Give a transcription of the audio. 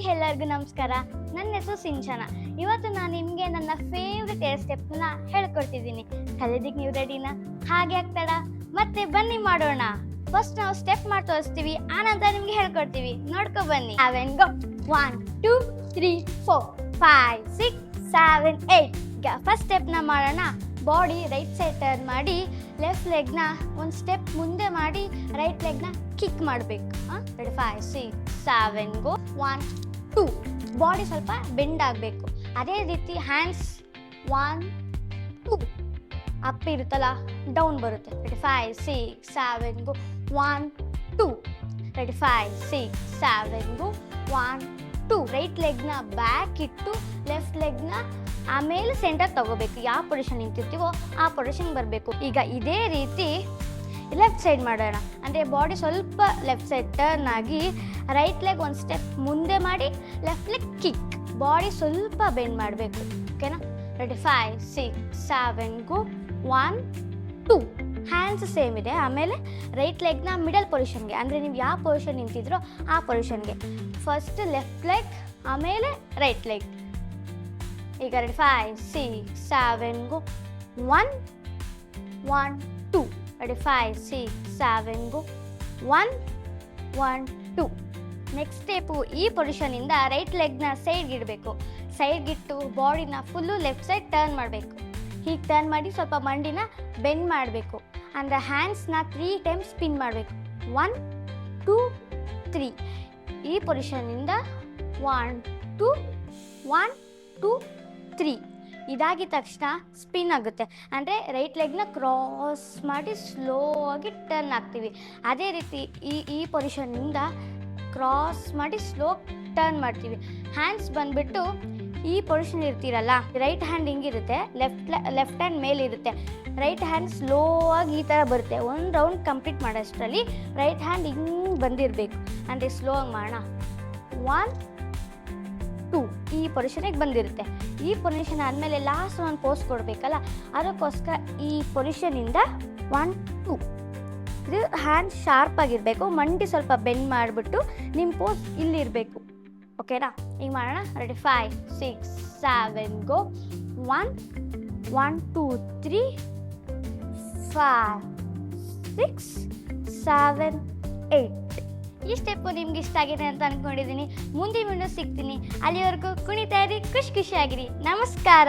Hi ಎಲ್ಲರಿಗೂ ನಮಸ್ಕಾರ. ನನ್ನ ಹೆಸರು ಸಿಂಚನ. ಇವತ್ತು ನಾನು ನಿಮಗೆ ನನ್ನ ಫೇವ್ರೆಟ್ ಏರ್ ಸ್ಟೆಪ್ನ ಹೇಳ್ಕೊಡ್ತಿದ್ದೀನಿ. ಕಲಿಯೋದಕ್ಕೆ ನೀವು ರೆಡಿನಾ? ಹಾಗೆ ಆಗ್ತಾಡ? ಮತ್ತೆ ಬನ್ನಿ ಮಾಡೋಣ. ಫಸ್ಟ್ ನಾವು ಸ್ಟೆಪ್ ಮಾಡಿ ತೋರಿಸ್ತೀವಿ, ಆನಂತರ ನಿಮ್ಗೆ ಹೇಳ್ಕೊಡ್ತೀವಿ. ನೋಡ್ಕೊ ಬನ್ನಿ. 7 ಗೋ. 1 2 3 4 5 6 7 8. ಈಗ ಫಸ್ಟ್ ಸ್ಟೆಪ್ನ ಮಾಡೋಣ. ಬಾಡಿ ರೈಟ್ ಸೈಡ್ ಟರ್ನ್ ಮಾಡಿ ಲೆಫ್ಟ್ ಲೆಗ್ನ ಒಂದು ಸ್ಟೆಪ್ ಮುಂದೆ ಮಾಡಿ ರೈಟ್ ಲೆಗ್ನ ಕಿಕ್ ಮಾಡಬೇಕು. 5 6 7 ಗೋ. 1 2. ಬಾಡಿ ಸ್ವಲ್ಪ ಬೆಂಡ್ ಆಗಬೇಕು. ಅದೇ ರೀತಿ ಹ್ಯಾಂಡ್ಸ್ 1 2 ಅಪ್ ಇರುತ್ತಲ್ಲ, ಡೌನ್ ಬರುತ್ತೆ. 5 6 7 ಗೋ. 1 2. 5 6 7 ಗೋ. 1 2. ರೈಟ್ ಲೆಗ್ನ ಬ್ಯಾಕ್ ಇಟ್ಟು ಲೆಫ್ಟ್ ಲೆಗ್ನ ಆಮೇಲೆ ಸೆಂಟರ್ ತಗೋಬೇಕು. ಯಾವ ಪೊಸಿಷನ್ ನಿಂತಿರ್ತೀವೋ ಆ ಪೊಸಿಷನ್ ಬರಬೇಕು. ಈಗ ಇದೇ ರೀತಿ ಲೆಫ್ಟ್ ಸೈಡ್ ಮಾಡೋಣ. ಅಂದರೆ ಬಾಡಿ ಸ್ವಲ್ಪ ಲೆಫ್ಟ್ ಸೈಡ್ ಟರ್ನ್ ಆಗಿ ರೈಟ್ ಲೆಗ್ ಒಂದು ಸ್ಟೆಪ್ ಮುಂದೆ ಮಾಡಿ ಲೆಫ್ಟ್ ಲೆಗ್ ಕಿಕ್. ಬಾಡಿ ಸ್ವಲ್ಪ ಬೆಂಡ್ ಮಾಡಬೇಕು. ಓಕೆನಾ? 5 6 7 ಗೋ. 1 2. ಹ್ಯಾಂಡ್ಸ್ ಸೇಮ್ ಇದೆ. ಆಮೇಲೆ ರೈಟ್ ಲೆಗ್ನ ಮಿಡಲ್ ಪೊಸಿಷನ್ಗೆ, ಅಂದರೆ ನೀವು ಯಾವ ಪೊಸಿಷನ್ ನಿಂತಿದ್ರೋ ಆ ಪೊಸಿಷನ್ಗೆ. ಫಸ್ಟ್ ಲೆಫ್ಟ್ ಲೆಗ್ ಆಮೇಲೆ ರೈಟ್ ಲೆಗ್. ಈಗ 5 6 7 ಗೋ. 1 1 2. 5 6 7 ಗೋ. 1 1 2. ನೆಕ್ಸ್ಟ್ ಸ್ಟೆಪ್ಪು ಈ ಪೊಸಿಷನಿಂದ ರೈಟ್ ಲೆಗ್ನ ಸೈಡ್ಗೆ ಇಡಬೇಕು. ಸೈಡ್ಗಿಟ್ಟು ಬಾಡಿನ ಫುಲ್ಲು ಲೆಫ್ಟ್ ಸೈಡ್ ಟರ್ನ್ ಮಾಡಬೇಕು. ಹೀಗೆ ಟರ್ನ್ ಮಾಡಿ ಸ್ವಲ್ಪ ಮಂಡಿನ ಬೆಂಡ್ ಮಾಡಬೇಕು. ಅಂದರೆ ಹ್ಯಾಂಡ್ಸ್ನ 3 ಟೈಮ್ಸ್ ಸ್ಪಿನ್ ಮಾಡಬೇಕು. 1 2 3. ಈ ಪೊಸಿಷನಿಂದ 1 2 1 2 3. ಇದಾಗಿದ ತಕ್ಷಣ ಸ್ಪಿನ್ ಆಗುತ್ತೆ. ಅಂದರೆ ರೈಟ್ ಲೆಗ್ನ ಕ್ರಾಸ್ ಮಾಡಿ ಸ್ಲೋ ಆಗಿ ಟರ್ನ್ ಆಗ್ತೀವಿ. ಅದೇ ರೀತಿ ಈ ಪೊಸಿಷನ್ನಿಂದ ಕ್ರಾಸ್ ಮಾಡಿ ಸ್ಲೋ ಟರ್ನ್ ಮಾಡ್ತೀವಿ. ಹ್ಯಾಂಡ್ಸ್ ಬಂದುಬಿಟ್ಟು ಈ ಪೊಸಿಷನ್ ಇರ್ತೀರಲ್ಲ, ರೈಟ್ ಹ್ಯಾಂಡ್ ಹಿಂಗಿರುತ್ತೆ, ಲೆಫ್ಟ್ ಹ್ಯಾಂಡ್ ಮೇಲಿರುತ್ತೆ. ರೈಟ್ ಹ್ಯಾಂಡ್ ಸ್ಲೋ ಆಗಿ ಈ ಥರ ಬರುತ್ತೆ. ಒಂದು ರೌಂಡ್ ಕಂಪ್ಲೀಟ್ ಮಾಡೋಷ್ಟರಲ್ಲಿ ರೈಟ್ ಹ್ಯಾಂಡ್ ಹಿಂಗೆ ಬಂದಿರಬೇಕು. ಅಂದರೆ ಸ್ಲೋ ಆಗಿ ಮಾಡೋಣ. 1 2. ಈ ಪೊಸಿಷನಿಗೆ ಬಂದಿರುತ್ತೆ. ಈ ಪೊಸಿಷನ್ ಆದಮೇಲೆ ಲಾಸ್ಟ್ ಒಂದು ಪೋಸ್ ಕೊಡಬೇಕಲ್ಲ, ಅದಕ್ಕೋಸ್ಕರ ಈ ಪೊಸಿಷನಿಂದ 1 2. ಇದು ಹ್ಯಾಂಡ್ ಶಾರ್ಪ್ ಆಗಿರಬೇಕು. ಮಂಡಿ ಸ್ವಲ್ಪ ಬೆಂಡ್ ಮಾಡಿಬಿಟ್ಟು ನಿಮ್ಮ ಪೋಸ್ ಇಲ್ಲಿರಬೇಕು. ಓಕೆನಾ? ಈಗ ಮಾಡೋಣ. 5 6 7 ಗೋ. 1 1 2 3 5 6 7 8. ಈ ಸ್ಟೆಪ್ಪು ನಿಮ್ಗೆ ಇಷ್ಟ ಆಗಿದೆ ಅಂತ ಅಂದ್ಕೊಂಡಿದ್ದೀನಿ. ಮುಂದಿನ ವಿಡಿಯೋ ಸಿಗ್ತೀನಿ. ಅಲ್ಲಿವರೆಗೂ ಕುಣಿತಾ ಇರಿ, ಖುಷಿಯಾಗಿರಿ. ನಮಸ್ಕಾರ.